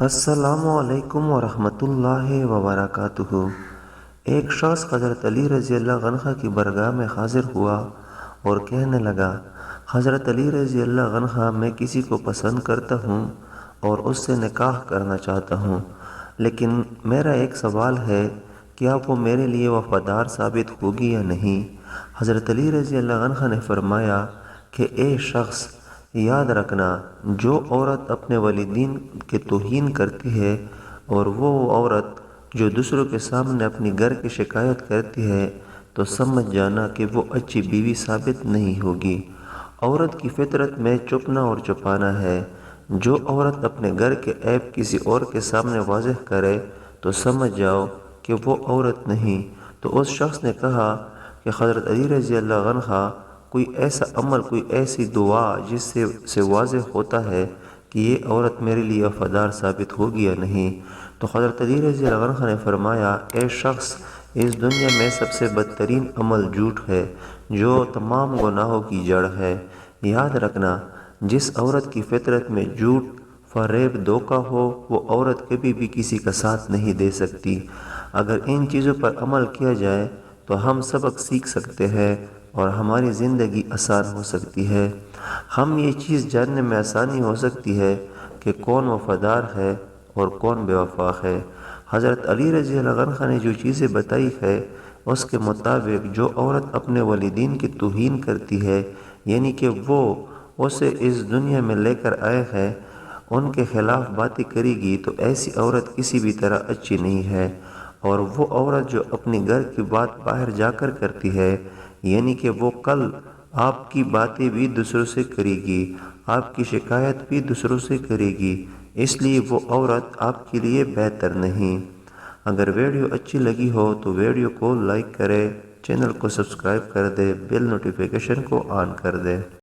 السلام علیکم ورحمۃ اللہ وبرکاتہ۔ ایک شخص حضرت علی رضی اللہ عنہ کی برگاہ میں حاضر ہوا اور کہنے لگا، حضرت علی رضی اللہ عنہ، میں کسی کو پسند کرتا ہوں اور اس سے نکاح کرنا چاہتا ہوں، لیکن میرا ایک سوال ہے، کیا وہ میرے لیے وفادار ثابت ہوگی یا نہیں؟ حضرت علی رضی اللہ عنہ نے فرمایا کہ اے شخص، یاد رکھنا، جو عورت اپنے والدین کی توہین کرتی ہے اور وہ عورت جو دوسروں کے سامنے اپنی گھر کی شکایت کرتی ہے، تو سمجھ جانا کہ وہ اچھی بیوی ثابت نہیں ہوگی۔ عورت کی فطرت میں چھپنا اور چھپانا ہے۔ جو عورت اپنے گھر کے عیب کسی اور کے سامنے واضح کرے تو سمجھ جاؤ کہ وہ عورت نہیں۔ تو اس شخص نے کہا کہ حضرت علی رضی اللہ عنہ، کوئی ایسا عمل، کوئی ایسی دعا جس سے واضح ہوتا ہے کہ یہ عورت میرے لیے وفادار ثابت ہوگی یا نہیں؟ تو حضرت علی رضی اللہ عنہ نے فرمایا، اے شخص، اس دنیا میں سب سے بدترین عمل جھوٹ ہے، جو تمام گناہوں کی جڑ ہے۔ یاد رکھنا، جس عورت کی فطرت میں جھوٹ، فریب، دھوکہ ہو، وہ عورت کبھی بھی کسی کا ساتھ نہیں دے سکتی۔ اگر ان چیزوں پر عمل کیا جائے تو ہم سبق سیکھ سکتے ہیں اور ہماری زندگی آسان ہو سکتی ہے۔ ہم یہ چیز جاننے میں آسانی ہو سکتی ہے کہ کون وفادار ہے اور کون بے وفا ہے۔ حضرت علی رضی اللہ عنہ نے جو چیزیں بتائی ہے، اس کے مطابق جو عورت اپنے والدین کی توہین کرتی ہے، یعنی کہ وہ اسے اس دنیا میں لے کر آئے ہیں، ان کے خلاف باتیں کرے گی، تو ایسی عورت کسی بھی طرح اچھی نہیں ہے۔ اور وہ عورت جو اپنی گھر کی بات باہر جا کر کرتی ہے، یعنی کہ وہ کل آپ کی باتیں بھی دوسروں سے کرے گی، آپ کی شکایت بھی دوسروں سے کرے گی، اس لیے وہ عورت آپ کے لیے بہتر نہیں۔ اگر ویڈیو اچھی لگی ہو تو ویڈیو کو لائک کرے، چینل کو سبسکرائب کر دے، بیل نوٹیفیکیشن کو آن کر دے۔